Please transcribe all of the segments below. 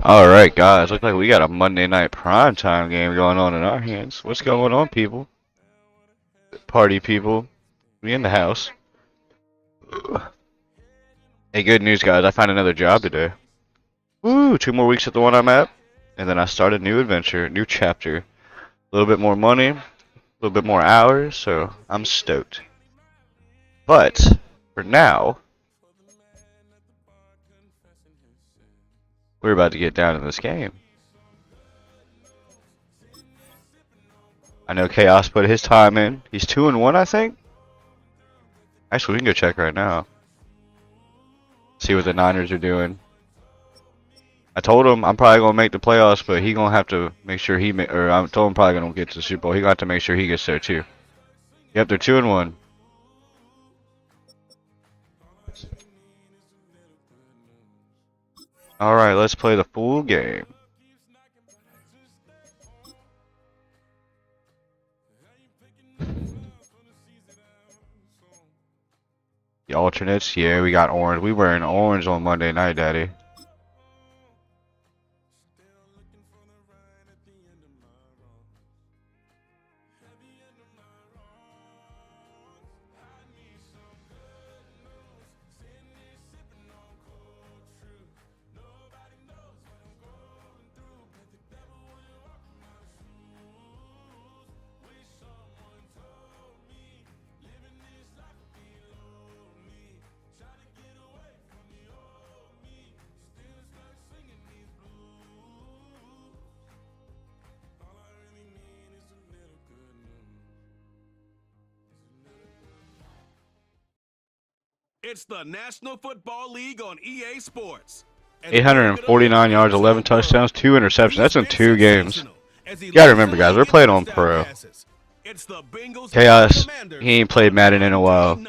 Alright, guys. Looks like we got a Monday night primetime game going on in our hands. What's going on, people? Party people. We in the house. Hey, good news, guys. I found another job today. Woo! 2 more weeks at the one I'm at. And then I start a new adventure, new chapter. A little bit more money, a little bit more hours, so I'm stoked. But, for now, we're about to get down in this game. I know Chaos put his time in. He's 2-1, I think. Actually, we can go check right now. See what the Niners are doing. I told him I'm probably gonna make the playoffs, but he gonna have to make sure I told him probably gonna get to the Super Bowl. He gonna have to make sure he gets there too. Yep, they're 2-1. All right, let's play the full game. The alternates, yeah, we got orange. We wearing orange on Monday night, Daddy. It's the National Football League on EA Sports. 849 yards, 11 touchdowns, 2 interceptions. That's in 2 games. You gotta remember, guys, we're playing on Pro. Chaos, he ain't played Madden in a while.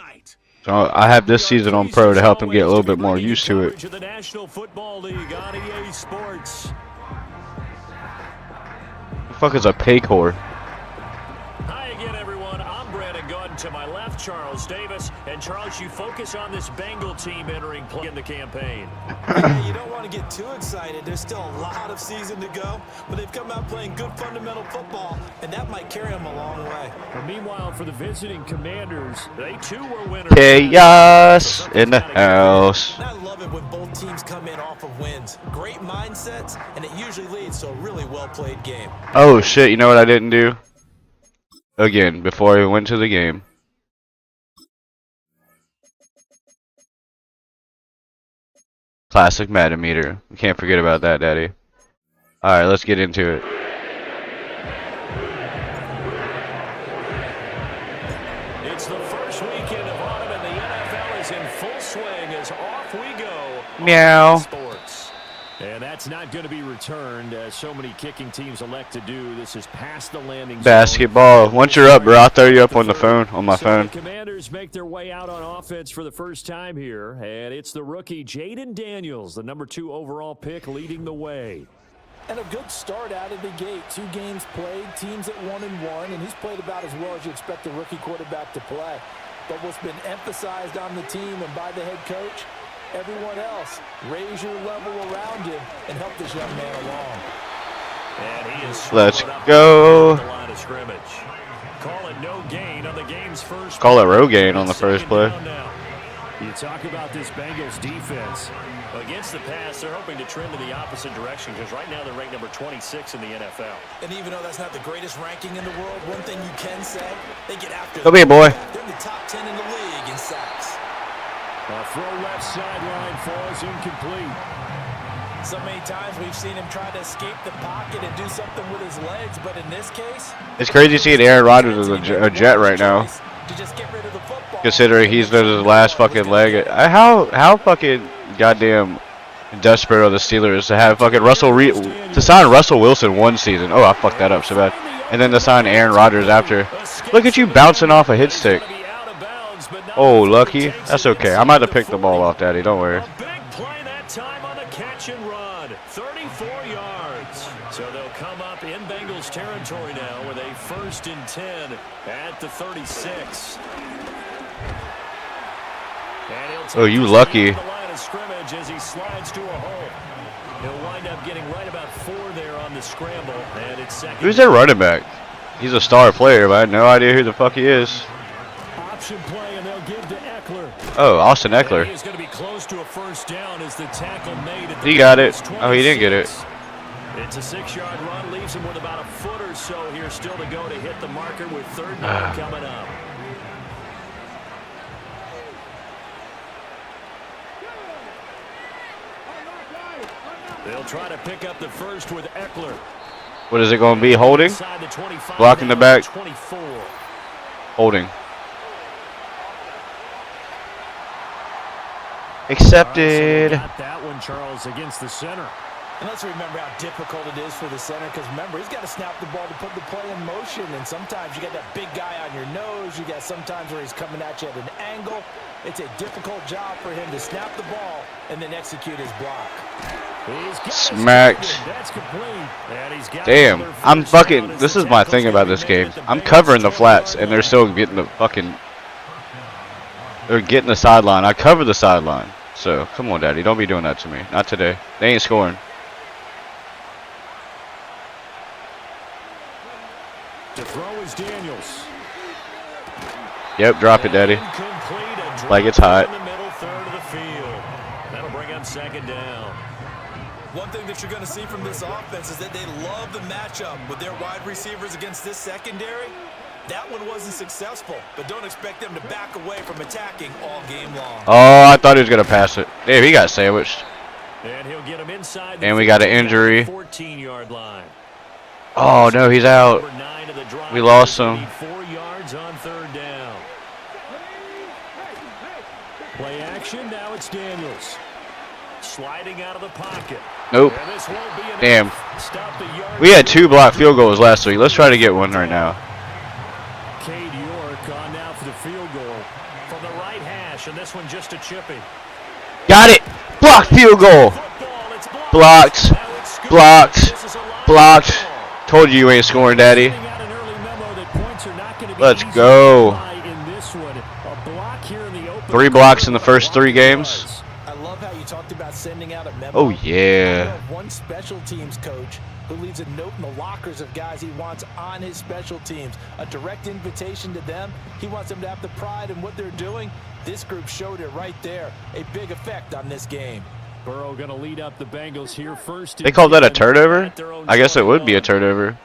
So I have this season on Pro to help him get a little bit more used to it. The National Football League on EA Sports. The fuck is a paycore? Hi again, everyone. I'm Brandon Gunn. To my left, Charles Davis. And Charles, you focus on this Bengal team entering play in the campaign. Yeah, you don't want to get too excited. There's still a lot of season to go, but they've come out playing good fundamental football, and that might carry them a long way. And meanwhile, for the visiting Commanders, they too were winners. Chaos in the house. And I love it when both teams come in off of wins. Great mindsets, and it usually leads to a really well-played game. Oh shit, you know what I didn't do? Again, before I went to the game. Classic Madden meter. We can't forget about that, Daddy. Alright, let's get into it. It's the first weekend of autumn, and the NFL is in full swing as off we go. Meow. Sports. And that's not going to be returned, as so many kicking teams elect to do. This is past the landing zone. Basketball. Once you're up, bro, I'll throw you up on the phone, on my phone. The Commanders make their way out on offense for the first time here, and it's the rookie Jaden Daniels, the number 2 overall pick, leading the way. And a good start out of the gate. 2 games played, teams at 1-1, and he's played about as well as you expect a rookie quarterback to play. But what's been emphasized on the team and by the head coach, everyone else, raise your level around him and help this young man along. And he is Let's go. the line of scrimmage. Call it no gain on the game's first. Call it Rogaine on the first play. You talk about this Bengals defense. Against the pass, they're hoping to trend in the opposite direction because right now they're ranked number 26 in the NFL. And even though that's not the greatest ranking in the world, one thing you can say, they get after Come here, boy. They're in the top 10 in the league in sacks. A throw left sideline falls incomplete. So many times we've seen him try to escape the pocket and do something with his legs, but in this case, It's crazy seeing Aaron Rodgers as a Jet right now. to just get rid of the football. Considering he's his last fucking leg. How fucking goddamn desperate are the Steelers to have fucking to sign Russell Wilson one season. Oh, I fucked that up so bad. And then to sign Aaron Rodgers after. Look at you bouncing off a hit stick. Oh, lucky. That's okay. I'm about to pick the ball off, Daddy. Don't worry. A big play that time on the catch and run. 34 yards. So they'll come up in Bengals territory now with a 1st and 10 at the 36. Oh, you lucky. of scrimmage as he slides to a hole. He'll wind up getting right about 4 there on the scramble, and it's second. Who's their running back? He's a star player, but I had no idea who the fuck he is. Option play, and they'll give to Eckler. Oh, Austin Eckler. He's going to be close to a first down as the tackle made at the He got it. Oh, he didn't get it. It's a 6-yard run, leaves him with about a foot or so here still to go to hit the marker with third down coming up. They'll try to pick up the first with Eckler. What is it going to be? Holding? Blocking the back? 24. Holding. Accepted. So got that one, Charles, against the center. And let's remember how difficult it is for the center, because remember, he's got to snap the ball to put the play in motion, and sometimes you got that big guy on your nose. You got sometimes where he's coming at you at an angle. It's a difficult job for him to snap the ball and then execute his block. Smacked. That's complete. And he's got Damn, I'm fucking, this is my thing about this game. I'm covering the flats, and they're still getting the fucking, they're getting the sideline. I cover the sideline. So, come on, Daddy, don't be doing that to me. Not today. They ain't scoring. To throw is Daniels. Yep, drop it, Daddy. Like it's hot. In the middle third of the field. That'll bring up second down. One thing that you're going to see from this offense is that they love the matchup with their wide receivers against this secondary. That one wasn't successful, but don't expect them to back away from attacking all game long. Oh, I thought he was going to pass it. Damn, he got sandwiched. And he'll get him inside. And we got an injury. 14-yard line. Oh, no, he's out. We lost him. 4 yards on third down. Play action, now it's Daniels. Sliding out of the pocket. Nope. Damn. We had 2 blocked field goals last week. Let's try to get one right now. Cade York on now for the field goal from the right hash, and this one just a chipping. Got it. Blocked field goal. Blocked. Blocked. Blocked. Told you ain't scoring, Daddy. Let's go. 3 blocks in the first 3 games. I love how you talked about sending out a memo. Oh, yeah. One special teams coach who leaves a note in the lockers of guys he wants on his special teams. A direct invitation to them. He wants them to have the pride in what they're doing. This group showed it right there. A big effect on this game. Burrow going to lead up the Bengals here first. They called that a turnover? I guess it would be a turnover.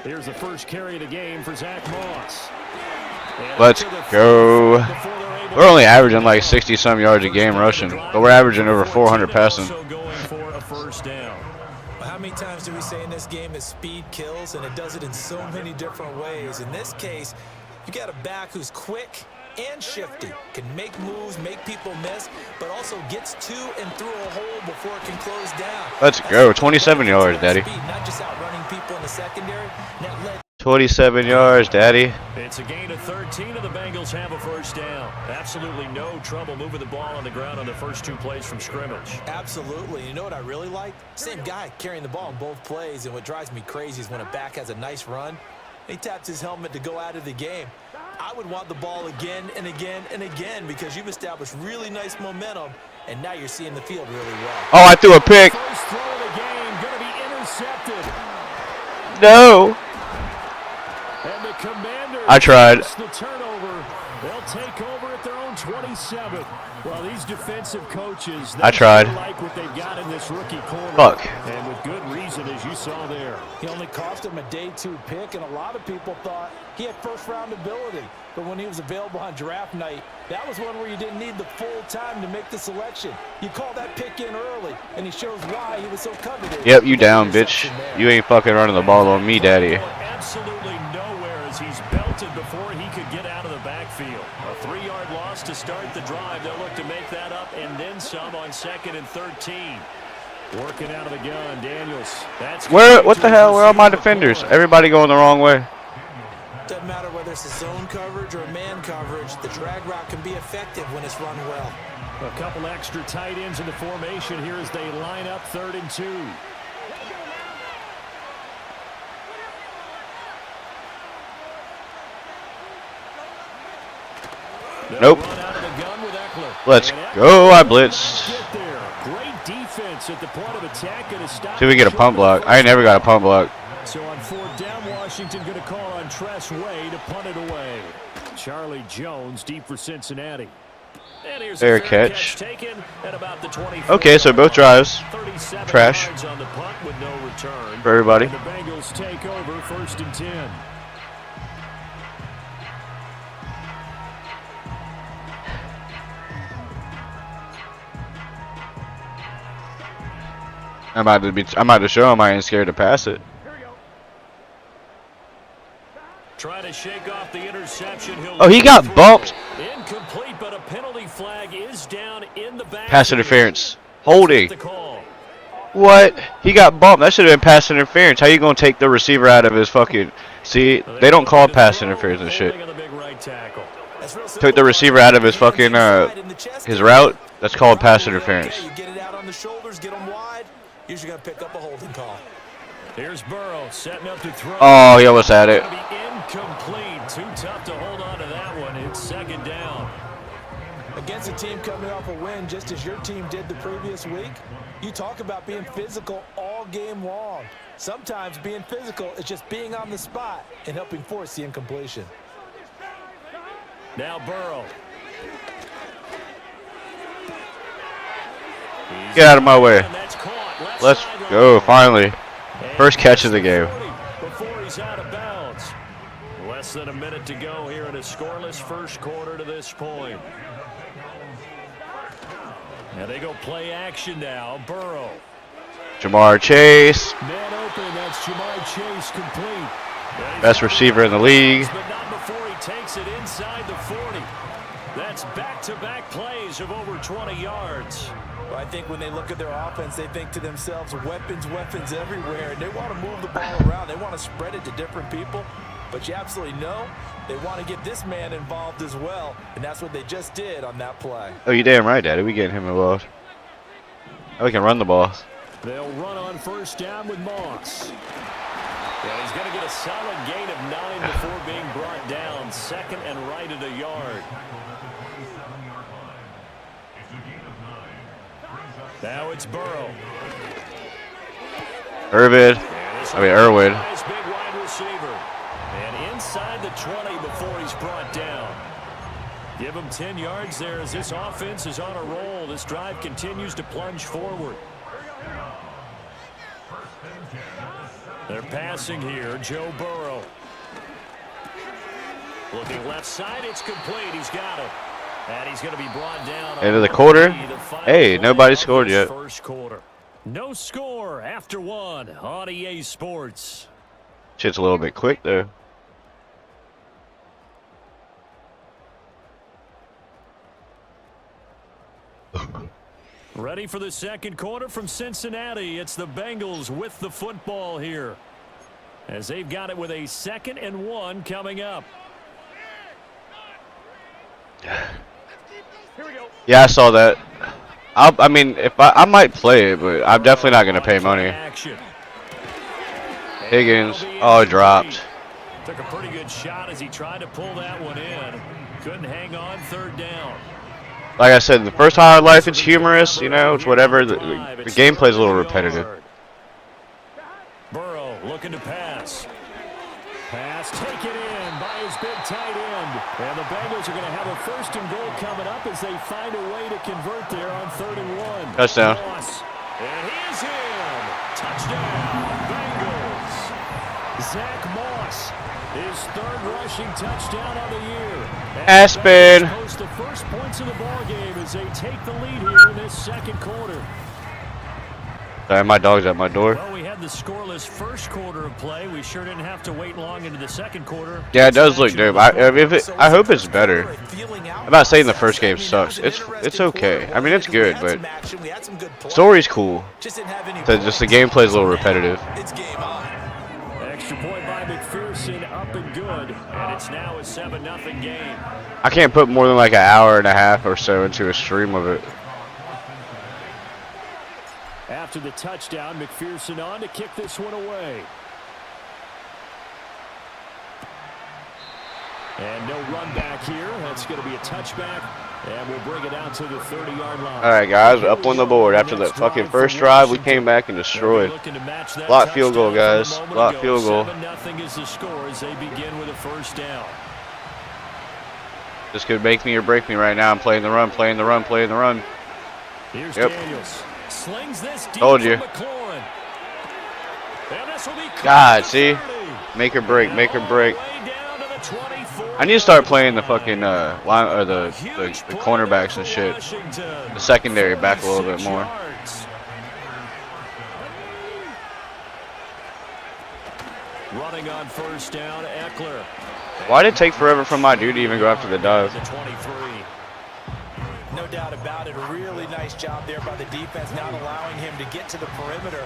Here's the first carry of the game for Zach Moss. Let's go. We're only averaging like 60-some yards a game rushing, but we're averaging over 400 passing. How many times do we say in this game that speed kills, and it does it in so many different ways? In this case, you got a back who's quick and shifty, can make moves, make people miss, but also gets to and through a hole before it can close down. Let's go. 27 yards, Daddy. Not just outrunning people in the secondary. 27 yards, Daddy. It's a gain of 13, and the Bengals have a first down. Absolutely no trouble moving the ball on the ground on the first 2 plays from scrimmage. Absolutely. You know what I really like? Same guy carrying the ball in both plays, and what drives me crazy is when a back has a nice run, he taps his helmet to go out of the game. I would want the ball again and again and again because you've established really nice momentum, and now you're seeing the field really well. Oh, I threw a pick. First throw of the game going to be intercepted. No. And the Commanders I tried. The turnover. They'll take over at their own 27. Well, these defensive coaches, I tried. Like what they've got in this rookie corner. Fuck. And with good reason, as you saw there. He only cost him a day 2 pick, and a lot of people thought he had first-round ability. But when he was available on draft night, that was one where you didn't need the full time to make the selection. You call that pick in early, and he shows why he was so coveted. Yep, you down, bitch. You ain't fucking running the ball on me, Daddy. Absolutely nowhere as he's belted before he could get out of the backfield. A 3-yard loss to start the drive. They'll look to make that up and then some on 2nd and 13. Working out of the gun, Daniels. That's what the hell? Where are my defenders? Everybody going the wrong way. Doesn't matter whether it's a zone coverage or a man coverage, the drag route can be effective when it's run well. A couple extra tight ends in the formation here as they line up 3rd and 2. Nope. Run out of the gun. Let's go. I blitzed. Great defense at the point of attack and a stop. See if we get a punt block. I ain't never got a punt block. So on 4th down, Washington going to call on Tress Way to punt it away. Charlie Jones deep for Cincinnati. Fair catch. Taken at about the 24. Okay, so both drives. Trash. On the punt with no return. For everybody. And the Bengals take over 1st and 10. I'm about to show him I ain't scared to pass it. Trying to shake off the interception. Oh, he got bumped. Incomplete, but a penalty flag is down in the back. Pass interference. Holding. What? He got bumped. That should have been pass interference. How you gonna take the receiver out of his fucking? See, they don't call pass interference and shit. Took the receiver out of his fucking his route. That's called pass interference. Get it out on the shoulders, get them wide. Usually gonna pick up a holding call. Here's Burrow setting up to throw. Oh, he almost had it. Incomplete. Too tough to hold on to that one. It's 2nd down. Against a team coming off a win just as your team did the previous week, you talk about being physical all game long. Sometimes being physical is just being on the spot and helping force the incompletion. Now Burrow. Get out of my way. Let's go, finally. First catch of the game. Before he's out of bounds. Less than a minute to go here in a scoreless first quarter to this point. Now they go play action now. Burrow. Jamar Chase. Man open. That's Jamar Chase complete. Best receiver in the league. But not before he takes it inside the 40. That's back-to-back plays of over 20 yards. Well, I think when they look at their offense, they think to themselves, weapons, weapons everywhere. And they want to move the ball around. They want to spread it to different people. But you absolutely know they want to get this man involved as well. And that's what they just did on that play. Oh, you damn right, Daddy. We getting him involved. Oh, we can run the ball. They'll run on 1st down with Moss. Yeah, he's going to get a solid gain of 9 before being brought down. 2nd and right at a yard. Now it's Burrow. Irwin. Big wide receiver. And inside the 20 before he's brought down. Give him 10 yards there as this offense is on a roll. This drive continues to plunge forward. They're passing here. Joe Burrow. Looking left side. It's complete. He's got it. And he's going to be brought down. End of the quarter. Hey, nobody scored yet. First quarter. No score after 1 on EA Sports. Shit's a little bit quick there. Ready for the second quarter from Cincinnati. It's the Bengals with the football here, as they've got it with a 2nd and 1 coming up. Yeah, I saw that. I mean, if I might play it, but I'm definitely not going to pay money. Higgins. Oh, dropped. Took a pretty good shot as he tried to pull that one in. Couldn't hang on 3rd down. Like I said, the first highlight, it's humorous, you know, it's whatever. The gameplay's a little repetitive. Burrow looking to pass. Pass taken in by his big tight end. And the Bengals are going to have a 1st and goal coming up as they find a way to convert there on 3rd and 1. Touchdown. And he's in. Touchdown, Bengals. Zach Moss, his 3rd rushing touchdown of the year. Aspen. Post the first points of the ball game as they take the lead here in this second quarter. Sorry, my dog's at my door. Well, we had the scoreless first quarter of play. We sure didn't have to wait long into the second quarter. Yeah, it does look dope. I hope it's better. I'm not saying the first game sucks. It's okay. I mean, it's good, but story's cool. Just the gameplay's a little repetitive. Extra point by McPherson, up and good, and it's now a 7-0 game. I can't put more than like an hour and a half or so into a stream of it. After the touchdown, McPherson on to kick this one away. And no run back here. That's going to be a touchback And we'll bring it out to the 30-yard line. All right, guys, we're up on the board. After the fucking first drive, we came back and destroyed. Block field goal, guys. Block field goal. 7-0 is the score as they begin with a first down. This could make me or break me right now. I'm playing the run, playing the run, playing the run. Here's Yep. Daniels. Slings this deep Told you. McLaurin. And this will be God, see? Make or break, make or break. I need to start playing the fucking line or the cornerbacks and shit. The secondary back a little bit more. Running on first down, Eckler. Why did it take forever for my dude to even go after the dive? The 23. No doubt about it. A really nice job there by the defense, not allowing him to get to the perimeter.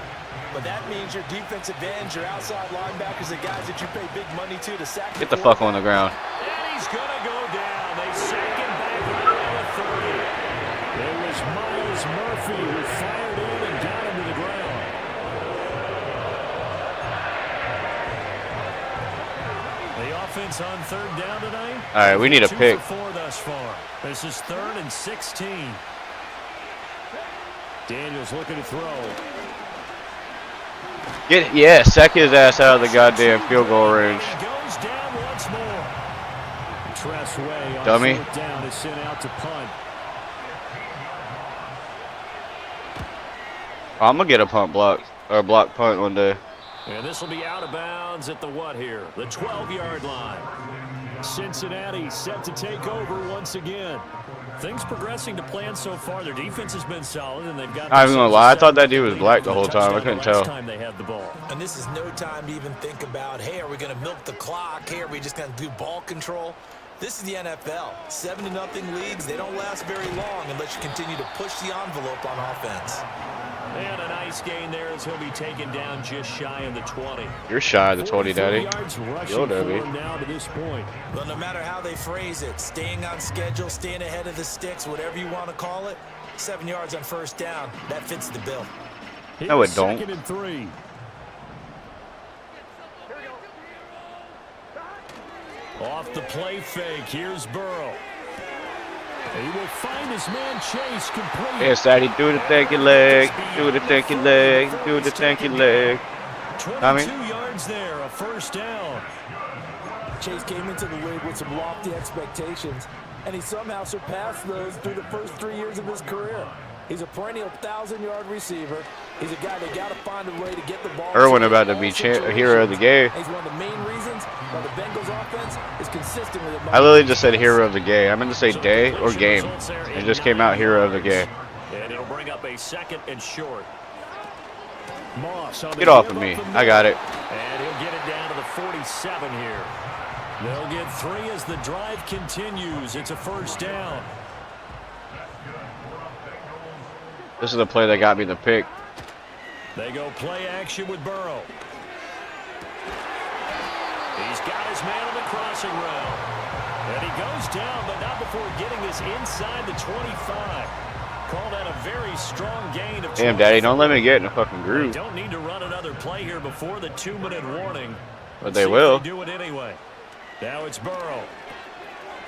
But that means your defensive ends, your outside linebackers, the guys that you pay big money to sack. Get the fuck on the ground. And he's going to go down. They sack him back around the 30. It was Miles Murphy who fired in and got him to the ground. The offense on third down tonight. All right, we need a pick. 2 for 4 thus far. This is 3rd and 16. Daniels looking to throw. Sack his ass out of the goddamn field goal range. Goes down once more. Tressway on Dummy. 4th down is sent out to punt. I'm gonna get a punt block or block punt one day. And this will be out of bounds at the what here? The 12-yard line. Cincinnati set to take over once again. Things progressing to plan so far. Their defense has been solid, and they've got. I'm gonna lie, I thought that dude was black the whole time. I couldn't tell. Time they had the ball. And this is no time to even think about, hey, are we going to milk the clock? Hey, are we just going to do ball control? This is the NFL. 7-0 leads. They don't last very long unless you continue to push the envelope on offense. And a nice gain there as he'll be taken down just shy of the 20. You're shy of the 20, Daddy. Yo, Daddy. now to this point. Well, no matter how they phrase it, staying on schedule, staying ahead of the sticks, whatever you want to call it, 7 yards on first down, that fits the bill. No, it don't. 2nd and 3. Off the play fake, here's Burrow. He will find his man Chase complete. Yes, Daddy, do the thanky leg, do the thanky leg, do the thanky leg. 22 yards there, a first down. Chase came into the league with some lofty expectations, and he somehow surpassed those through the first 3 years of his career. He's a perennial 1,000-yard receiver. He's a guy that got to find a way to get the ball. Irwin about to be a hero of the game. He's one of the main reasons why the Bengals offense is consistent with it. I literally just said hero of the game. I meant to say day or game. It just came out hero of the game. And it'll bring up a 2nd and short. Moss on the Get off of me. I got it. And he'll get it down to the 47 here. They'll get 3 as the drive continues. It's a first down. This is the play that got me the pick. They go play action with Burrow. He's got his man on the crossing route. And he goes down, but not before getting us inside the 25. Call that a very strong gain of 20. Damn, Daddy, don't let me get in a fucking They groove. don't need to run another play here before the 2-minute warning. But they See if will. They do it anyway. Now it's Burrow.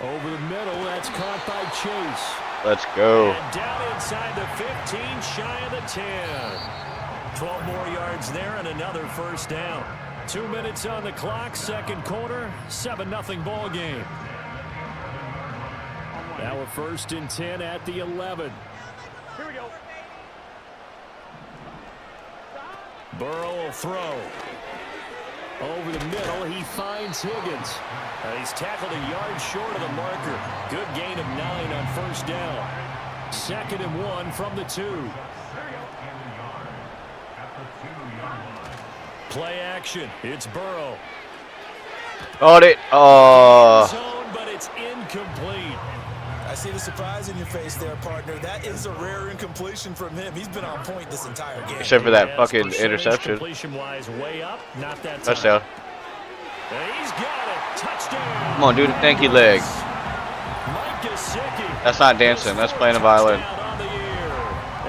Over the middle, that's caught by Chase. Let's go. And down inside the 15, shy of the 10. 12 more yards there and another first down. 2 minutes on the clock, second quarter, 7-0 ball game. Now a 1st and 10 at the 11. Here we go. Burrow will throw. Over the middle, he finds Higgins. He's tackled a yard short of the marker. Good gain of 9 on first down. 2nd and 1 from the 2. Play action. It's Burrow. Got it. Zone, but it's incomplete. I see the surprise in your face there, partner. That is a rare incompletion from him. He's been on point this entire game. Except for that Yes, fucking percentage interception. Completion-wise, way up. Not that time. Touchdown. And he's got it. Touchdown. Come on, do the thanky leg. Mike Gesicki. That's not dancing. That's playing a violin. Touchdown on the year.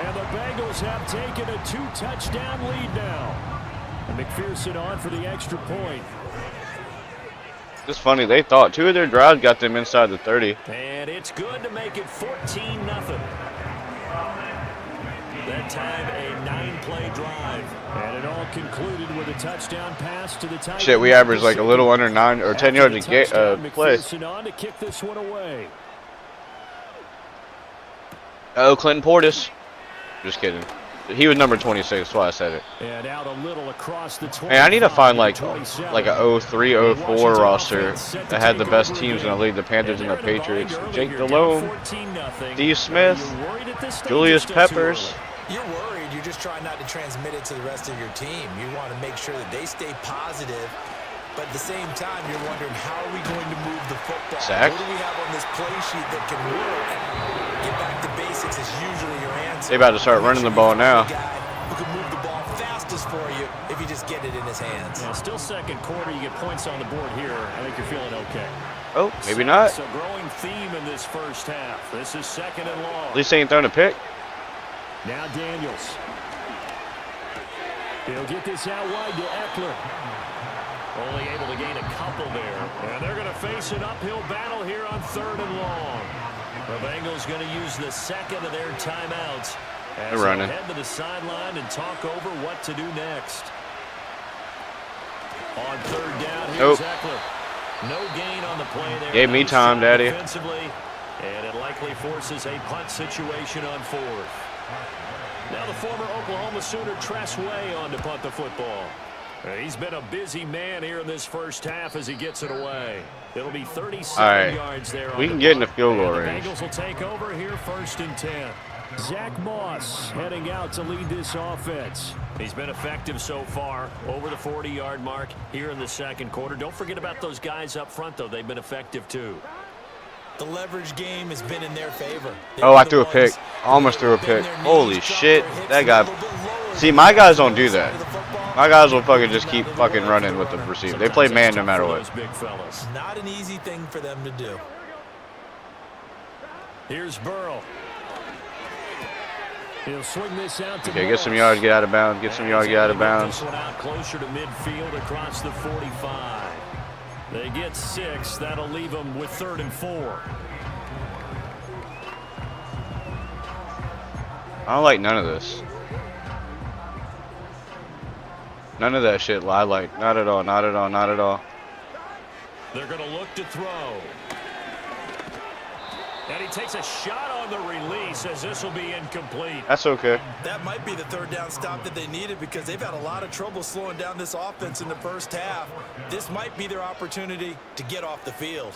And the Bengals have taken a 2-touchdown lead now. And McPherson on for the extra point. It's funny, they thought 2 of their drives got them inside the 30. And it's good to make it 14-0. That time, a 9-play drive. And it all concluded with a touchdown pass to the tight end. Shit, we averaged like a little under 9 or 10 yards a play. On to kick this one away. Oh, Clinton Portis. Just kidding. He was number 26, that's why I said it. And out a little across the 20. Man, I need to find like a 03, 04 roster that had the best teams in the league, the Panthers and the Patriots. Jake Delhomme, Steve Smith, Julius Peppers. You're worried. You're just trying not to transmit it to the rest of your team. You want to make sure that they stay positive, but at the same time, you're wondering, how are we going to move the football? Zach? What do we have on this play sheet that can work? Get back to basics is usually your answer. They about to start running the ball now. Who can move the ball fastest for you if you just get it in his hands. Yeah, still second quarter. You get points on the board here. I think you're feeling okay. Oh, maybe not. So growing theme in this first half. This is 2nd and long. At least they ain't throwing a pick. Now Daniels. He'll get this out wide to Eckler. Only able to gain a couple there. And they're going to face an uphill battle here on 3rd and long. The Bengals going to use the second of their timeouts as they're running. Head to the sideline and talk over what to do next. On 3rd down, here's Eckler. No gain on the play there. Gave me time, Daddy. And it likely forces a punt situation on 4th. Now the former Oklahoma Sooner Tress Way on to punt the football. He's been a busy man here in this first half as he gets it away. It'll be 37 yards there. We can get in the field goal range. The Bengals will take over here 1st and 10. Zach Moss heading out to lead this offense. He's been effective so far, over the 40-yard mark here in the 2nd quarter. Don't forget about those guys up front, though. They've been effective, too. The leverage game has been in their favor. Oh, I threw a pick. Almost threw a pick. Holy shit. That guy. See, my guys don't do that. My guys will fucking just keep fucking running with the receiver. They play man no matter what. Not an easy thing for them to do. Here's Burrow. He'll swing this out to Okay, get some yards, get out of bounds. Get some yards, get out of bounds. This one out closer to midfield across the 45. They get 6. That'll leave them with 3rd and 4. I don't like none of this. None of that shit I like. Not at all, not at all, not at all. They're going to look to throw. And he takes a shot on the release as this will be incomplete. That's okay. That might be the 3rd down stop that they needed because they've had a lot of trouble slowing down this offense in the first half. This might be their opportunity to get off the field.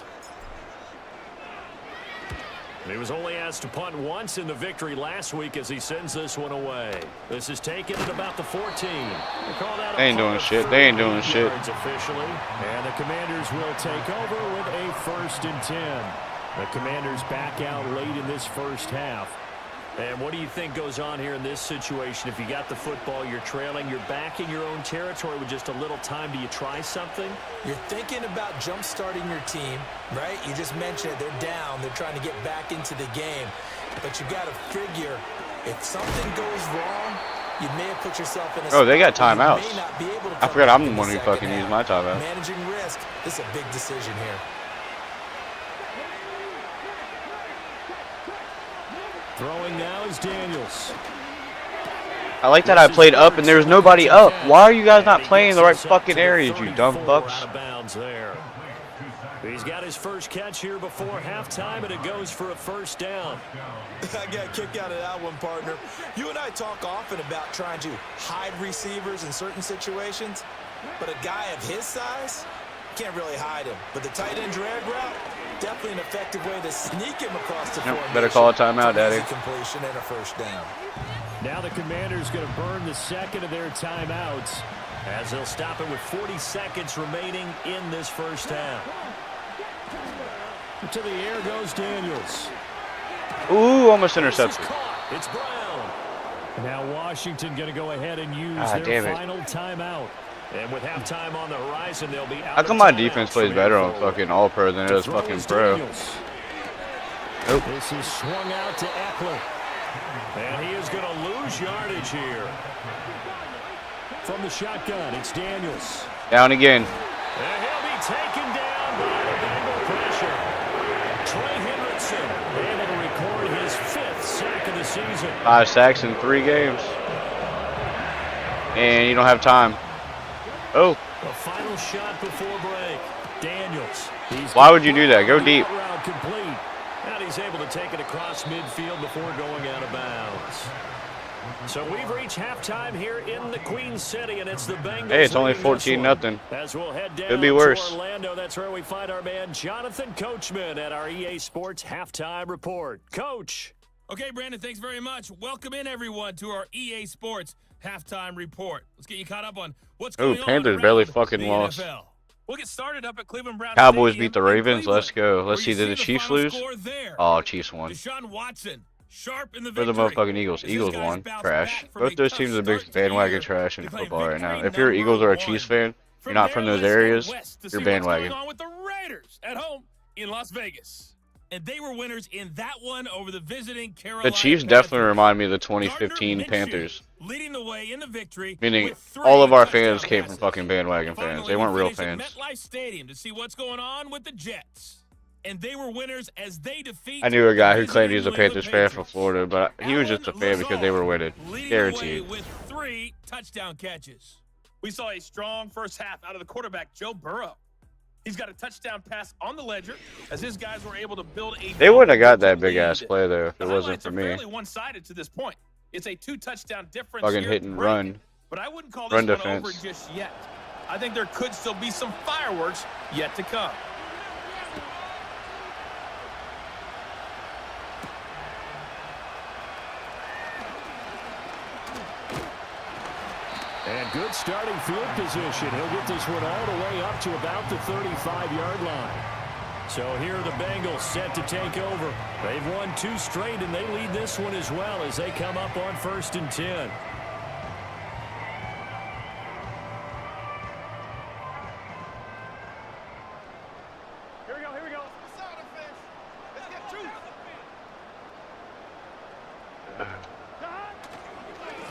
He was only asked to punt once in the victory last week as he sends this one away. This is taken at about the 14. They ain't doing shit. They ain't doing shit. Officially, and the Commanders will take over with a 1st and 10. The Commanders back out late in this first half. And what do you think goes on here in this situation? If you got the football, you're trailing, you're back in your own territory with just a little time. Do you try something? You're thinking about jump-starting your team, right? You just mentioned it. They're down. They're trying to get back into the game. But you got to figure, if something goes wrong, you may have put yourself in a Oh, they got spot where you timeouts. may not be able to I forgot I'm come the back one in who the second fucking used half. my timeout. Managing risk. This is a big decision here. Throwing now is Daniels. I like that I played up and there was nobody up. Why are you guys not playing in the right fucking areas, you dumb fucks? Out of bounds there. He's got his first catch here before halftime, and it goes for a 1st down. I got a kick out of that one, partner. You and I talk often about trying to hide receivers in certain situations, but a guy of his size can't really hide him. But the tight end drag route, definitely an effective way to sneak him across the formation. Better call a timeout, Daddy. Completion and a 1st down. Now the Commanders going to burn the 2nd of their timeouts as they'll stop it with 40 seconds remaining in this first half. To the air goes Daniels. Ooh, almost intercepted. It's Brown. Now Washington going to go ahead and use their final timeout. And with halftime on the horizon, they'll be out. How come my defense plays better on fucking all-pro than it does fucking pro? Nope. This is swung out to Eckler. And he is going to lose yardage here. From the shotgun, it's Daniels. Down again. And he'll be taken down by the Bengal pressure. Trey Hendrickson able to record his 5th sack of the season. 5 sacks in 3 games. And you don't have time. Oh. The final shot before break. Daniels. Why would you do that? Go deep. Complete. And he's able to take it across midfield before going out of bounds. So we've reached halftime here in the Queen City, and it's the Bengals. Hey, it's only 14-0. As we'll head down Could be worse. to Orlando, that's where we find our man Jonathan Coachman at our EA Sports halftime report. Coach. Okay, Brandon, thanks very much. Welcome in, everyone, to our EA Sports halftime report. Let's get you caught up on what's going on. Panthers around barely the fucking lost. NFL. We'll get started up at Cleveland Browns. Cowboys Stadium beat the in Ravens. Let's Cleveland, go. Let's where see. you Did the the Chiefs final lose? score there. Oh, Chiefs won. Deshaun Watson, sharp in the For the victory. motherfucking Eagles. As Eagles his guys won. bounce Trash. back from Both a those tough teams are the start biggest to the year. bandwagon trash in They claim football right now. victory If you're an Eagles or a number Chiefs one. fan, From you're not there, from those let's go areas, west to you're see bandwagon. What's going on with the Raiders at home in Las Vegas. And they were winners in that one over the visiting Carolina The Chiefs Panthers. definitely remind me of the 2015 Panthers. Leading the way in the victory. Meaning with 3 all of our touchdown fans came from passes. fucking bandwagon fans. Finally, They weren't we real finish fans. at MetLife Stadium to see what's going on with the Jets. And they were winners as they defeat. I knew a guy who the claimed he was a visiting New Panthers England fan from Patriots. Florida, but he was just a fan because they were winning. Leading the way Guaranteed. with 3 touchdown catches. We saw a strong first half out of the quarterback, Joe Burrow. He's got a touchdown pass on the ledger as his guys were able to build a. They wouldn't have got that big ass play though if it wasn't for me. Fairly one-sided to this point. It's a 2-touchdown difference. Fucking here. hit and Great. run. But I wouldn't call Run this one defense. over just yet. I think there could still be some fireworks yet to come. And good starting field position. He'll get this one all the way up to about the 35-yard line. So here are the Bengals set to take over. They've won 2 straight, and they lead this one as well as they come up on 1st and 10.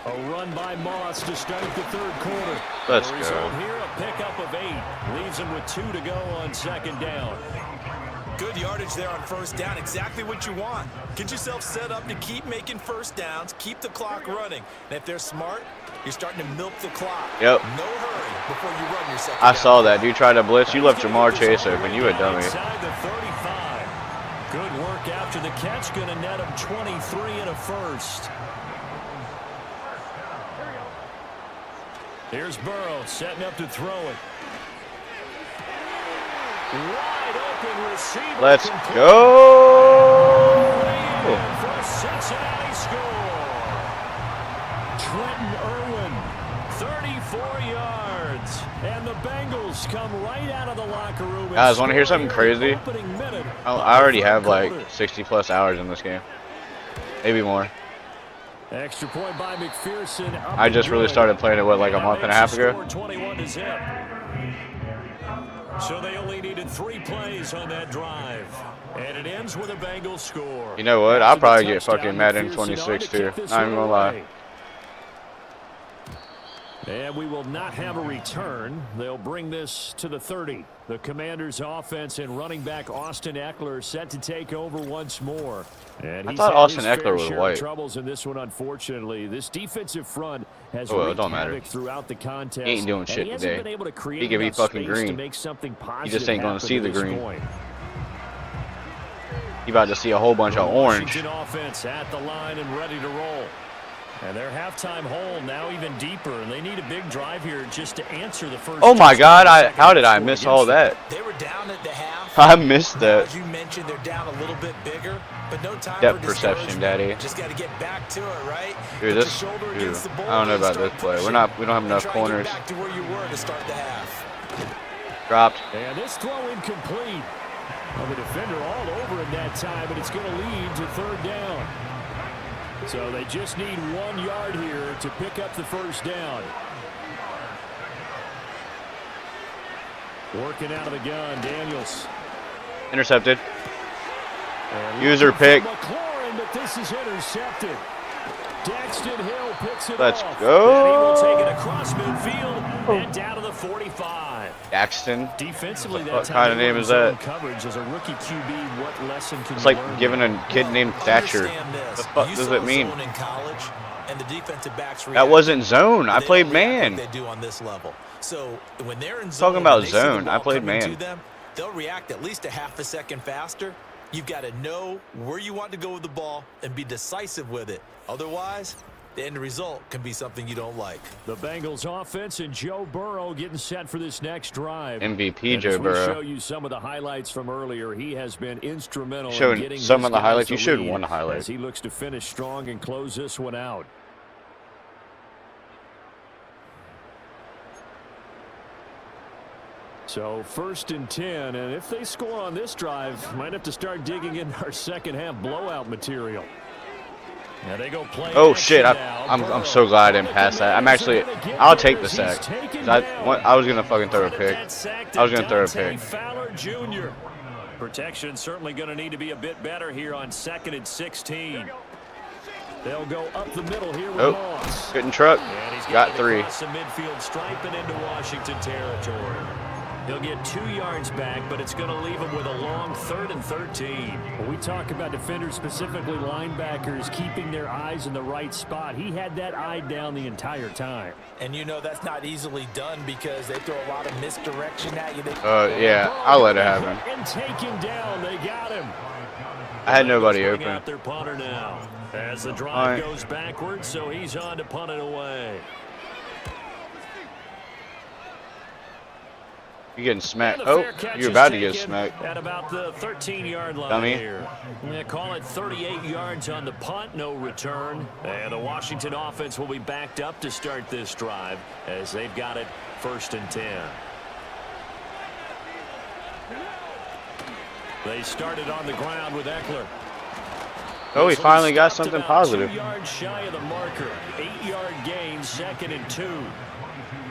A run by Moss to start the 3rd quarter. Let's The go. result here, a pickup of 8. Leaves them with 2 to go on 2nd down. Good yardage there on 1st down. Exactly what you want. Get yourself set up to keep making 1st downs, keep the clock running. And if they're smart, you're starting to milk the clock. Yep. No hurry before you run your 2nd I down. saw that. Dude tried to blitz. You left Jamar Chase open. You a dummy. Inside the 35. Good work after the catch. Going to net him 23 and a 1st. Here's Burrow setting up to throw it. Wide open receiver. Let's complete. go. For a Cincinnati score. Trenton Irwin, 34 yards. And the Bengals come right out of the locker room. and Guys, wanna hear score something here in the crazy? opening minute I of already the have third like quarter. 60+ hours in this game. Maybe more. Extra point by McPherson. Up I and just really good. started playing it, what, like a Now month and a makes half the ago? score 21 to zip. So they only needed 3 plays on that drive. And it ends with a Bengals score. You know what? I'll After the probably get touchdown, fucking Madden McPherson 26 on to too. kick this Not even one gonna lie. away. And we will not have a return. They'll bring this to the 30. The Commanders' offense and running back Austin Eckler set to take over once more. And I he's thought had Austin his Eckler fair was share of white. troubles in this one, unfortunately. This defensive front has Oh, well, it wreaked don't matter. havoc throughout the contest. He ain't doing and shit he hasn't today. been able to create He could be enough fucking space to green. make something positive just ain't gonna happen see to the this green. point. You about to see a whole bunch of orange. Washington offense at the line and ready to roll. And their halftime hole now even deeper, and they need a big drive here just to answer the first. Oh my God! touchdown How did I score miss against all them. that? They were down at the half. I missed Now, that. as you mentioned, they're down a little bit bigger, but no time Depth for perception, discouragement. daddy. Just got to get back to it, right? Dude, Put your this. shoulder Dude, against the I boulder don't know and about start this play. pushing. We don't have enough Try and corners. Get back to where you were to start the half. Dropped. And this throw incomplete. Well, the defender all over it that time, but it's going to lead to 3rd down. So they just need 1 yard here to pick up the 1st down. Working out of the gun, Daniels. Intercepted. And User looking for pick. McLaurin, but this is intercepted. Daxton Hill picks it Let's off. go. And he will take it across midfield and down to the 45. Daxton. Defensively, What that's kind of name is that? Coverage as a rookie QB. What lesson can It's you like learn giving there? a kid named Thatcher. Understand this. The fuck You does saw it mean? zone in college, and the defensive backs That react. wasn't zone. I They played don't react man. like they do on this level. So when they're in zone, Talking about and they see the zone, I ball played coming man. to them, they'll react at least a half a second faster. You've got to know where you want to go with the ball and be decisive with it. Otherwise, the end result can be something you don't like. The Bengals offense and Joe Burrow getting set for this next drive. MVP And Joe as we show Burrow. you some of the highlights from earlier, he has been instrumental Showing in getting some his of the guys highlights. the You showed lead one highlight. as he looks to finish strong and close this one out. So 1st and 10, and if they score on this drive, might have to start digging in our second half blowout material. Now they go play Oh action shit! now. I'm so glad I didn't pass that. I'm actually. I'll take the sack. 'Cause I was gonna fucking throw a pick. I was gonna throw a pick. Fowler Jr. Protection certainly going to need to be a bit better here on 2nd and 16. They'll go up the middle here with Oh, Moss. good truck. And he's Got getting 3. across the midfield stripe and into Washington territory. He'll get 2 yards back, but it's going to leave him with a long 3rd and 13. When we talk about defenders, specifically linebackers, keeping their eyes in the right spot, he had that eye down the entire time. And you know that's not easily done because they throw a lot of misdirection at you. Yeah, I'll let it happen. And take him down. They got him. I had nobody Bring open. out their punter now as the drive All right. goes backwards, so he's on to punt it away. You're getting smacked. And the Oh, fair catch you're is about to get taken smacked. at about the 13-yard line Dummy. here. They call it 38 yards on the punt, no return. And the Washington offense will be backed up to start this drive as they've got it 1st and 10. They started on the ground with Eckler. Oh, he This one finally got stopped something about positive. 2 yards shy of the marker. 8-yard gain, 2nd and 2.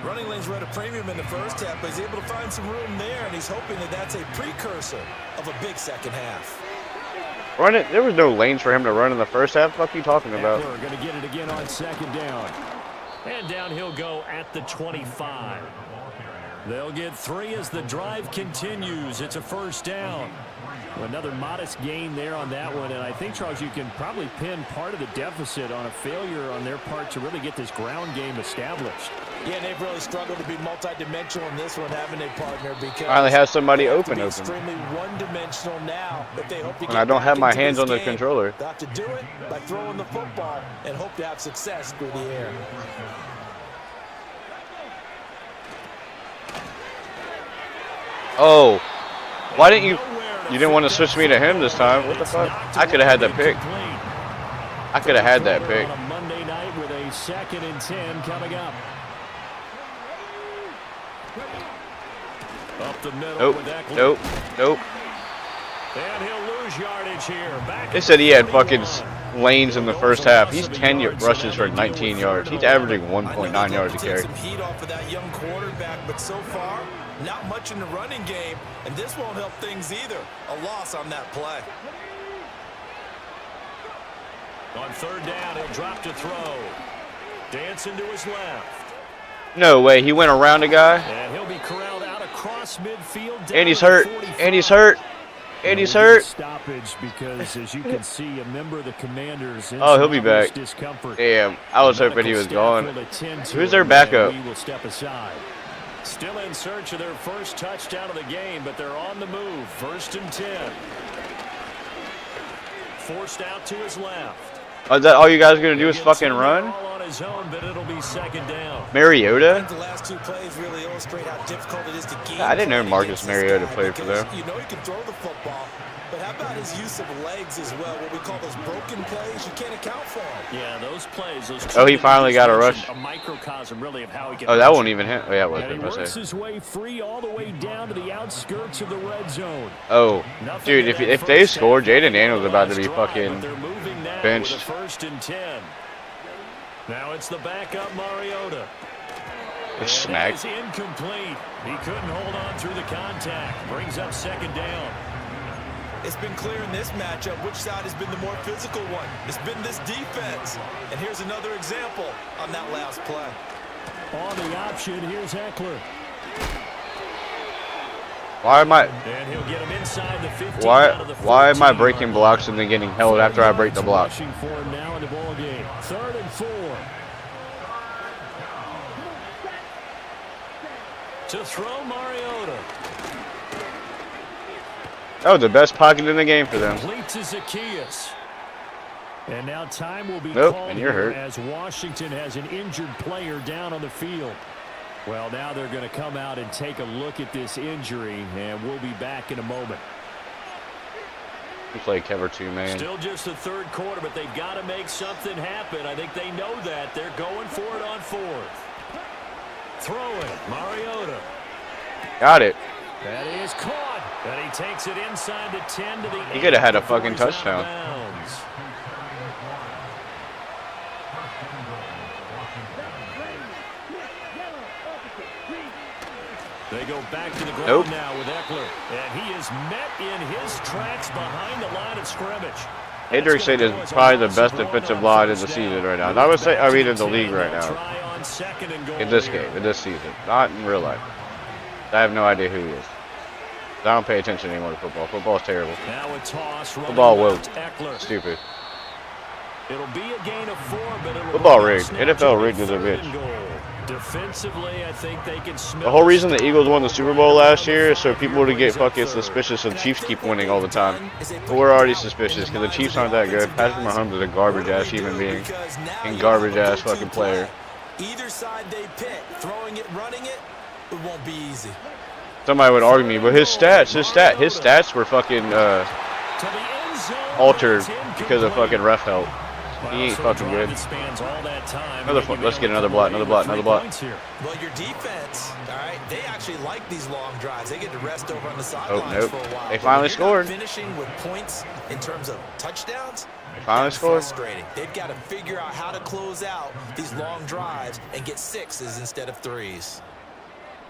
Running lanes were at a premium in the first half, but he's able to find some room there, and he's hoping that that's a precursor of a big second half. Run it. There was no lanes for him to run in the first half. What the fuck are you talking about? Eckler going to get it again on 2nd down. And down he'll go at the 25. They'll get 3 as the drive continues. It's a 1st down. Another modest gain there on that one, and I think, Charles, you can probably pin part of the deficit on a failure on their part to really get this ground game established. Yeah, and they've really struggled to be multidimensional in this one, having a partner, because Finally has somebody they have to open. be extremely one-dimensional now if they hope to And get I don't back have my into hands this on the game. controller. They'll have to do it by throwing the football and hope to have success through the air. Oh, why didn't you? You didn't want to switch me to him this time. What the fuck? I could have had that pick. I could have had that pick. On a Monday night with a 2nd and 10 coming up. Up the middle Nope. with Eckler. Nope. Nope. And he'll lose yardage here. Back They at said he had 41. fucking lanes in the first half. He's 10 rushes for 19 yards. He's averaging I know 1.9 they're yards a looking to carry. take some heat off of that young quarterback, but so far, not much in the running game, and this won't help things either. A loss on that play. On 3rd down, he'll drop to throw. Dancing to his left. No way. He went around a guy. And he'll be corralled out across midfield. And he's down to hurt. the 45. And he's hurt. And he's hurt. Stoppage because, as you can see, a member of the Commanders. Oh, he'll be back. Discomfort. Damn. I was hoping he was gone. Who's their backup? We will step aside. Still in search of their first touchdown of the game, but they're on the move. 1st and 10. Forced out to his left. Is that all you guys are gonna do is fucking run? All on his own, but it'll be 2nd down. Mariota? The last 2 plays really illustrate how difficult it is to game. I didn't know plan Marcus against this Mariota guy played for because them. You know he can throw the football, but how about his use of legs as well? What we call those broken plays, you can't account for them. Yeah, those plays. Those Oh, he finally got a rush. A microcosm, really, of how he can. Oh, that won't even hit. Oh, yeah, it was. And he I was works say. his way free all the way down to the outskirts of the red zone. Oh, Nothing dude, in that if they first score, half. Jaden Daniels about to be Last drive, fucking but they're moving now benched. with a 1st and 10. Now it's the backup Mariota. And smack. that is incomplete. He couldn't hold on through the contact. Brings up 2nd down. It's been clear in this matchup which side has been the more physical one. It's been this defense. And here's another example on that last play. On the option, here's Eckler. Why am I? And he'll get him inside the 15 out of the 14. Why am I breaking blocks and then getting held after I break the block? Rushing for him now in the ball game. 3rd and 4. To throw Mariota. That was the best pocket in the game for them. Complete to Zacchaeus. And now time will be Nope, called and you're hurt. as Washington has an injured player down on the field. Well, now they're going to come out and take a look at this injury, and we'll be back in a moment. You play cover 2, man. Still just the 3rd quarter, but they've got to make something happen. I think they know that. They're going for it on 4th. Throw it, Mariota. Got it. That is caught. And he takes it inside the 10 to the 8. He could have had a fucking touchdown. They go back to the ground now with Eckler. And he is met in his tracks behind the line of scrimmage. Hendrick said is probably the best defensive line in the season right now. And I would say, in the league right now. In this game, in this season. Not in real life. I have no idea who he is. I don't pay attention anymore to football. Football is terrible. Now a toss. Football woke. Stupid. It'll be a gain of 4, but it'll Football rigged. NFL rigged as a bitch. Defensively, I think they can smell. The whole reason the Eagles won the Super Bowl last year is so people would get fucking suspicious of the Chiefs keep winning all the time. But we're already suspicious because the Chiefs aren't that good. Patrick Mahomes is a garbage-ass human being and garbage-ass fucking player. Either side they pick, throwing it, running it, it won't be easy. Somebody would argue me, but his stats were fucking altered because of fucking ref help. He ain't fucking good. Let's get another block. Well, your defense, all right, they actually like these long drives. They get to rest over on the sidelines for a while. They finally scored. Finishing with points in terms of touchdowns. They finally scored. Frustrating. They've got to figure out how to close out these long drives and get 6s instead of 3s.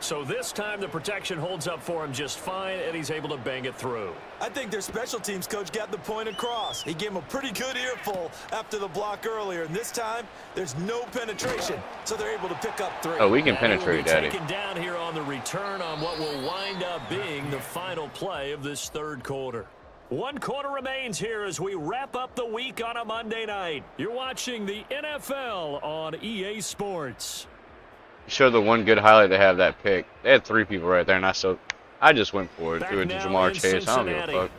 So this time the protection holds up for him just fine, and he's able to bang it through. I think their special teams coach got the point across. He gave him a pretty good earful after the block earlier, and this time there's no penetration, so they're able to pick up 3. Oh, we can penetrate, Daddy. Taken down here on the return on what will wind up being the final play of this 3rd quarter. 1 quarter remains here as we wrap up the week on a Monday night. You're watching the NFL on EA Sports. Show the one good highlight they have that pick. They had 3 people right there, and I just went for it. Threw it to Jamar Chase. I don't give a fuck.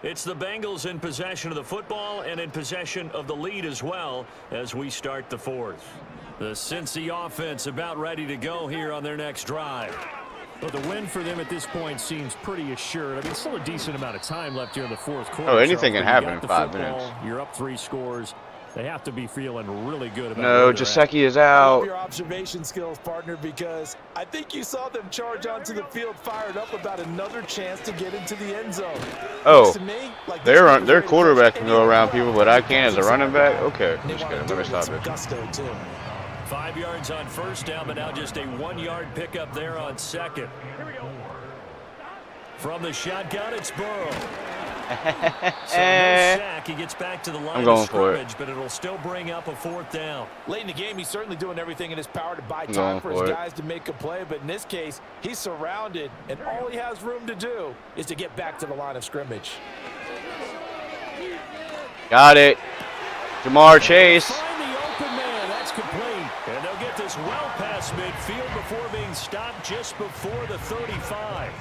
It's the Bengals in possession of the football and in possession of the lead as well as we start the 4th. The Cincy offense about ready to go here on their next drive. But the win for them at this point seems pretty assured. I mean, still a decent amount of time left here in the 4th quarter. Oh, anything can happen in 5 minutes. You're up 3 scores. They have to be feeling really good about it. No, Gesicki is out. Your observation skills, partner, because I think you saw them charge onto the field fired up about another chance to get into the end zone. Oh, like their quarterback can go around people, but I can't as a running back? Okay, I'm just kidding. Let me stop it. Gusto, too. 5 yards on 1st down, but now just a 1-yard pickup there on 2nd. From the shotgun, it's Burrow. So no sack. He gets back to the line of scrimmage, but it'll still bring up a 4th down. Late in the game, he's certainly doing everything in his power to buy time for his guys to make a play, but in this case, he's surrounded, and all he has room to do is to get back to the line of scrimmage. Got it. Jamar Chase. Find the open man. That's complete. And they'll get this well past midfield before being stopped just before the 35.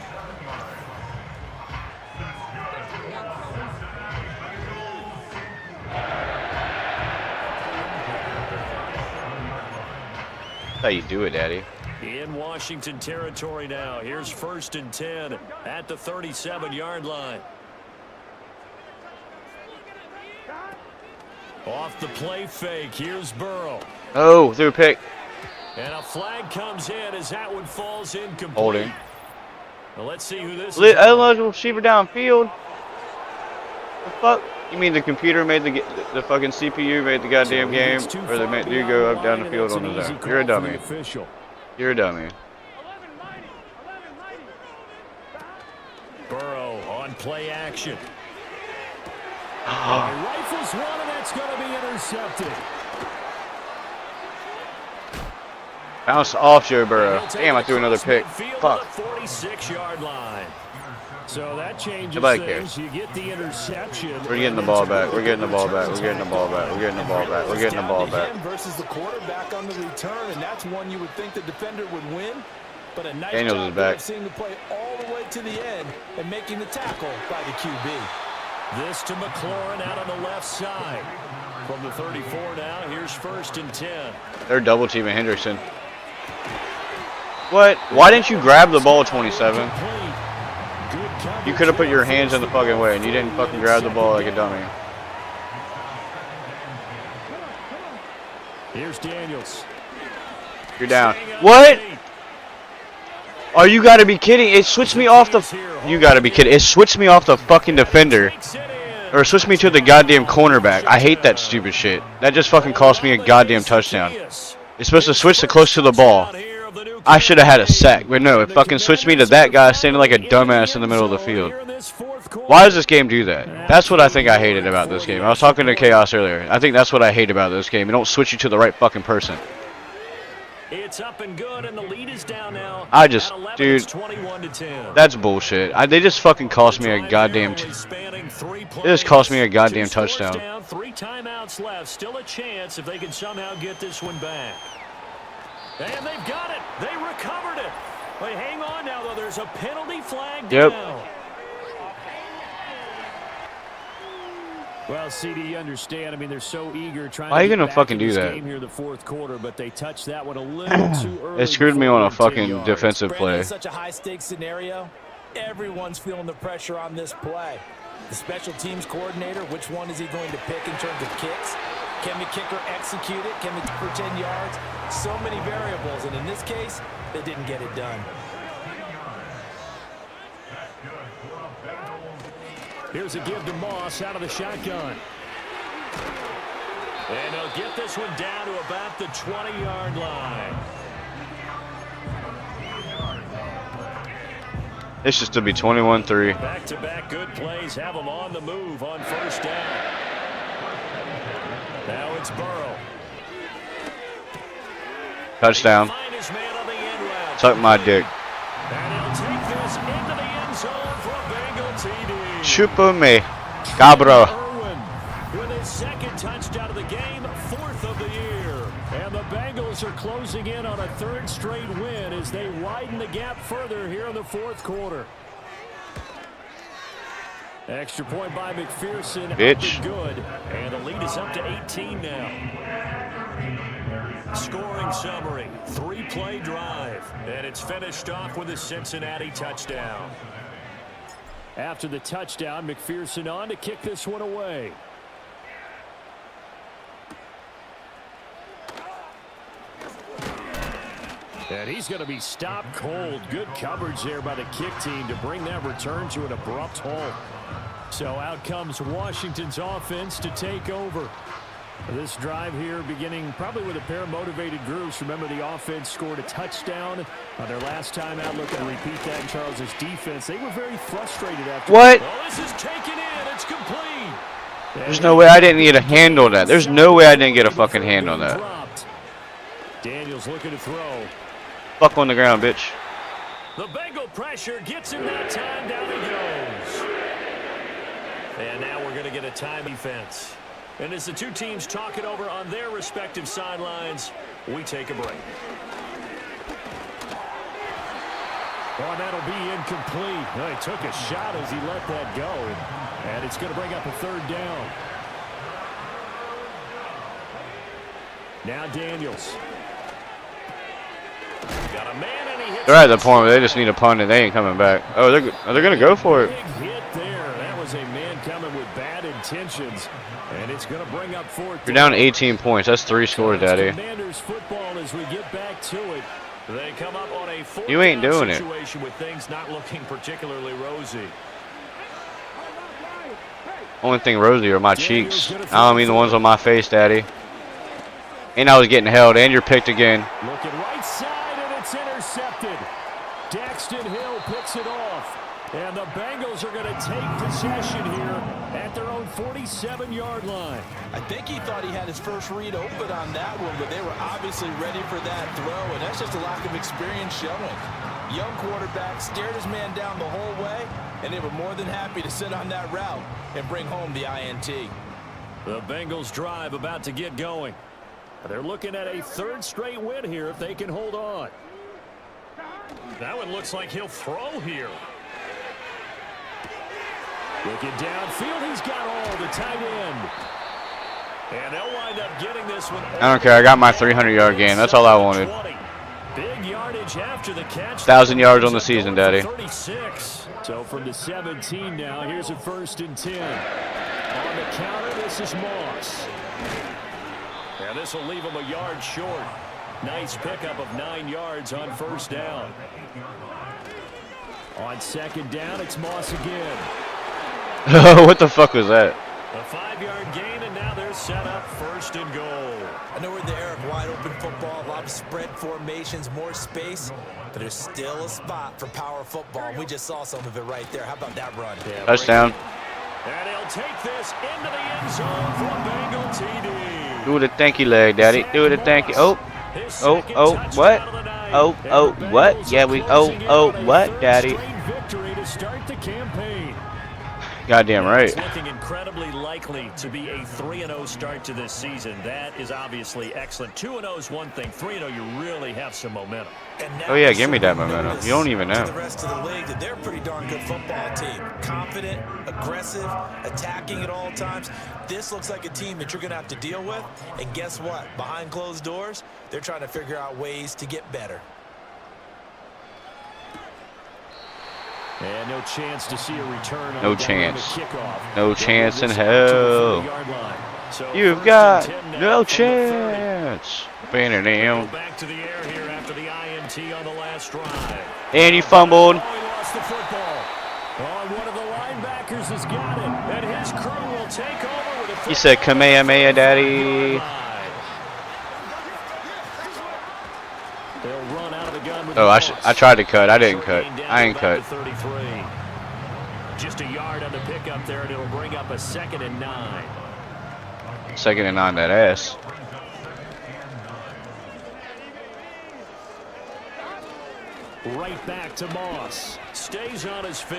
That's how you do it, Daddy. In Washington territory now. Here's 1st and 10 at the 37-yard line. Off the play fake. Here's Burrow. Oh, threw a pick. And a flag comes in as that one falls incomplete. Holding. Well, let's see who this is. Eligible receiver downfield. The fuck? You mean the computer made the fucking CPU made the goddamn game, or they do go up down the field on his own? You're a dummy. You're a dummy. Burrow on play action. He rifles one, and that's going to be intercepted. Bounce off Joe Burrow. Damn, I threw another pick. Fuck. 46-yard line. So that changes Nobody things. cares. You get the interception. We're getting the ball back. We're getting the ball back. We're getting the ball back. We're getting the ball back. We're getting the ball back. Versus the quarterback on the return, and that's one you would think the defender would win. But a nice Daniels job is back. of seeing the play all the way to the end and making the tackle by the QB. This to McLaurin out on the left side. From the 34 now, here's 1st and 10. They're double teaming Hendrickson. What? Why didn't you grab the ball, 27? You could have put your hands in the fucking way, and you didn't fucking grab the ball like a dummy. Here's Daniels. You're down. What? Oh, you gotta be kidding. It switched me off the... You gotta be kidding. It switched me off the fucking defender. Or switched me to the goddamn cornerback. I hate that stupid shit. That just fucking cost me a goddamn touchdown. It's supposed to switch to close to the ball. I should have had a sack, but no, it fucking switched me to that guy standing like a dumbass in the middle of the field. Why does this game do that? That's what I think I hated about this game. I was talking to Chaos earlier. I think that's what I hate about this game. You don't switch you to the right fucking person. It's up and good, and the lead is down now. I just, 11, dude, 21-10. that's bullshit. They just fucking cost me a goddamn... It just cost me a goddamn touchdown. Down, 3 timeouts left. Still a chance if they can somehow get this one back. And they've got it. They recovered it. But hang on now, though. There's a penalty flag down. Well, CD, you understand. I mean, they're so eager trying Why are you to gonna fucking do that? Game here in the 4th quarter, but they touched that one a little too early. It screwed me on a fucking defensive play. Such a high-stakes scenario. Everyone's feeling the pressure on this play. The special teams coordinator, which one is he going to pick in terms of kicks? Can the kicker execute it? Can the kicker 10 yards? So many variables, and in this case, they didn't get it done. Here's a give to Moss out of the shotgun. And he'll get this one down to about the 20-yard line. This should still be 21-3. Back-to-back good plays have them on the move on 1st down. Now it's Burrow. Touchdown. Suck my dick. And he'll take this into the end zone for a Bengal TD. Chupa me. Cabra. Irwin with his 2nd touchdown of the game, 4th of the year. And the Bengals are closing in on a 3rd straight win as they widen the gap further here in the 4th quarter. Extra point by McPherson. Bitch. Good. And the lead is up to 18 now. Scoring summary, 3-play drive. And it's finished off with a Cincinnati touchdown. After the touchdown, McPherson on to kick this one away. And he's going to be stopped cold. Good coverage there by the kick team to bring that return to an abrupt halt. So out comes Washington's offense to take over. This drive here beginning probably with a pair of motivated groups. Remember, the offense scored a touchdown on their last time out. Looking to repeat that in Charles's defense. They were very frustrated after. What? Well, this is taken in. It's complete. There's no way I didn't get a hand on that. There's no way I didn't get a fucking hand on that. Daniels looking to throw. Fuck on the ground, bitch. The Bengal pressure gets him that time. Down he goes. And now we're going to get a time defense. And as the two teams talk it over on their respective sidelines, we take a break. Oh, that'll be incomplete. Well, he took a shot as he let that go. And it's going to bring up a 3rd down. Now Daniels. Got a man and he hits. They're at the point where they just need a punt and they ain't coming back. Oh, they're going to go for it. Big hit there. That was a man coming with bad intentions. And it's going to bring up 4th. You're down 18 points. That's 3 scores, Daddy. Commanders football as we get back to it. They come up on a 4th You ain't doing it. situation with things not looking particularly rosy. Only thing rosy are my cheeks. I don't mean the ones on my face, Daddy. And I was getting held, and you're picked again. Looking right side, and it's intercepted. Daxton Hill picks it off. And the Bengals are going to take possession here at their own 47-yard line. I think he thought he had his first read open on that one, but they were obviously ready for that throw, and that's just a lack of experience showing. Young quarterback stared his man down the whole way, and they were more than happy to sit on that route and bring home the INT. The Bengals drive about to get going. They're looking at a third straight win here if they can hold on. That one looks like he'll throw here. Looking downfield, he's got all the tight end. And they'll wind up getting this one. I don't care. I got my 300-yard game. That's all I wanted. Big yardage after the catch. 1,000 yards on the season, Daddy. 36. So from the 17 now, here's a 1st and 10. On the counter, this is Moss. And this will leave him a yard short. Nice pickup of 9 yards on 1st down. On 2nd down, it's Moss again. What the fuck was that? A 5-yard gain, and now they're set up 1st and goal. I know we're in the era of wide open football, a lot of spread formations, more space, but there's still a spot for power football. And we just saw some of it right there. How about that run? Yeah, Touchdown. And he'll take this into the end zone for a Bengal TD. Do the thank you leg, Daddy. Do the thank you. Oh, what? Oh, what? Yeah, what, Daddy? Victory to start the campaign. Goddamn right. It's looking incredibly likely to be a 3-0 start to this season. That is obviously excellent. 2-0 is one thing. 3-0, you really have some momentum. Oh yeah, give me that momentum. You don't even know. The rest of the league, that they're a pretty darn good football team. Confident, aggressive, attacking at all times. This looks like a team that you're going to have to deal with. And guess what? Behind closed doors, they're trying to figure out ways to get better. And no chance to see a return on No the chance. kickoff. No chance in hell. So You've got no chance. Bam. Back to the air here after the INT on the last drive. And he fumbled. Oh, he lost the football. Oh, one of the linebackers has got it. And his crew will take over with a He said Kamehameha, Daddy. They'll run out of the gun with Oh, I tried to cut. I didn't cut. I ain't cut. 33. Just a yard on the pickup there, and it'll bring up a 2nd and 9. 2nd and 9, that ass. Right back to Moss. Stays on his feet.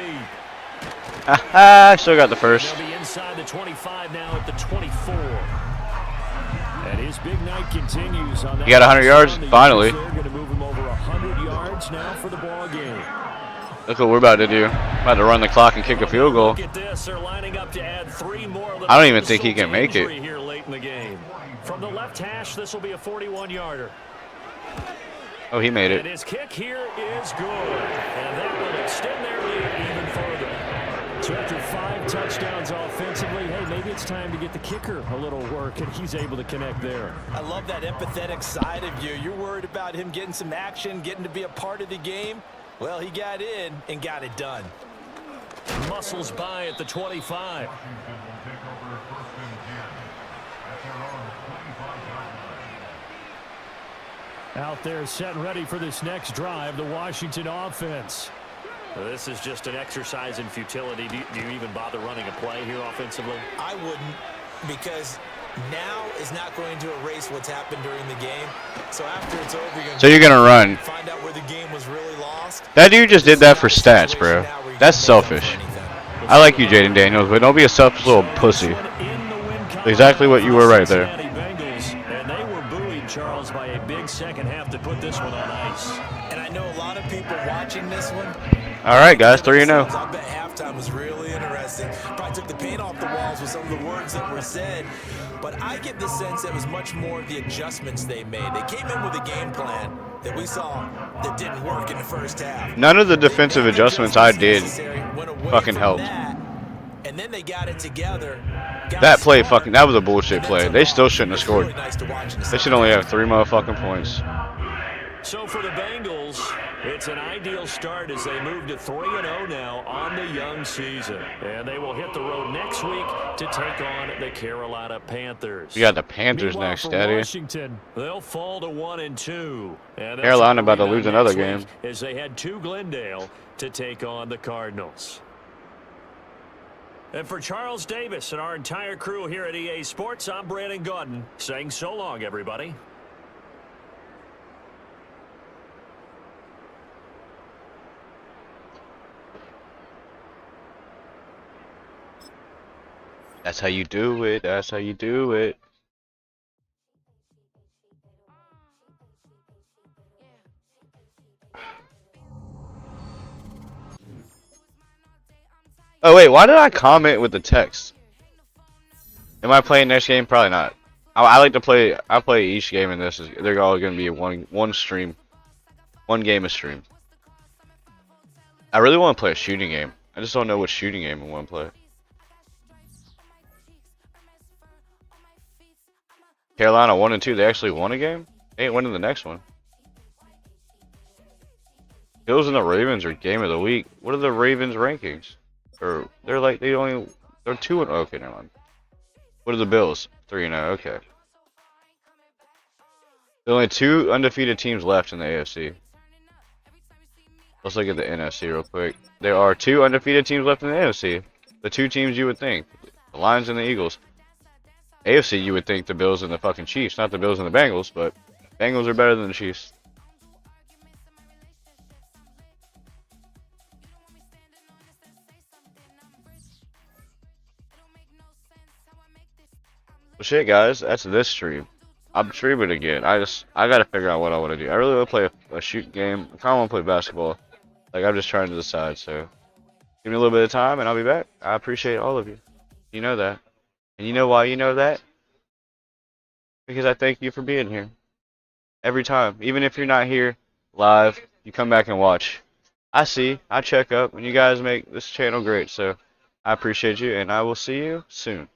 Haha, still got the first. They'll be inside the 25 now at the 24. And his big night continues on that. You got 100 yards? Finally. They're going to move him over 100 yards now for the ball game. Look what we're about to do. About to run the clock and kick a field goal. Look at this. They're lining up to add 3 more. I don't even think he can make it. Here late in the game. From the left hash, this will be a 41-yarder. Oh, he made And it. his kick here is good. And that will extend their lead even further. So after 5 touchdowns offensively, hey, maybe it's time to get the kicker a little work, and he's able to connect there. I love that empathetic side of you. You're worried about him getting some action, getting to be a part of the game. Well, he got in and got it done. Muscles by at the 25. Out there set and ready for this next drive, the Washington offense. Well, this is just an exercise in futility. Do you even bother running a play here offensively? I wouldn't, because now is not going to erase what's happened during the game. So after it's over, So you're going to run. Find out where the game was really lost. That dude just did that for stats, bro. That's selfish. I like you, Jaden Daniels, but don't be a selfish little pussy. Exactly what you were right there. And they were buoyed, Charles, by a big second half to put this one on ice. And I know a lot of people watching this one. All right, guys, 3-0. I bet halftime was really interesting. Probably took the paint off the walls with some of the words that were said. But I get the sense it was much more of the adjustments they made. They came in with a game plan that we saw that didn't work in the first half. None of the defensive adjustments I did fucking helped. And then they got it together. That play that was a bullshit play. They still shouldn't have scored. They should only have 3 motherfucking points. So for the Bengals, it's an ideal start as they move to 3-0 now on the young season. And they will hit the road next week to take on the Carolina Panthers. You got the Panthers Meanwhile, next, for Daddy. Washington, they'll fall to 1-2. And Carolina about to lose another game. As they head to Glendale to take on the Cardinals. And for Charles Davis and our entire crew here at EA Sports, I'm Brandon Gaudin saying so long, everybody. That's how you do it. That's how you do it. Oh wait, why did I comment with the text? Am I playing next game? Probably not. I like to play. I play each game in this. They're all gonna be one stream, one game a stream. I really want to play a shooting game. I just don't know what shooting game I want to play. Carolina 1-2. They actually won a game. They ain't winning the next one. Bills and the Ravens are game of the week. What are the Ravens rankings? Or they're 2-0. Okay, never mind. What are the Bills? 3-0. Okay. There are only 2 undefeated teams left in the AFC. Let's look at the NFC real quick. There are 2 undefeated teams left in the NFC. The 2 teams you would think. The Lions and the Eagles. AFC, you would think the Bills and the fucking Chiefs. Not the Bills and the Bengals, but Bengals are better than the Chiefs. Well, shit, guys. That's this stream. I'm streaming again. I gotta figure out what I want to do. I really want to play a shoot game. I kind of want to play basketball. Like, I'm just trying to decide, so give me a little bit of time and I'll be back. I appreciate all of you. You know that. And you know why you know that? Because I thank you for being here. Every time. Even if you're not here live, you come back and watch. I see. I check up, and you guys make this channel great, so I appreciate you, and I will see you soon.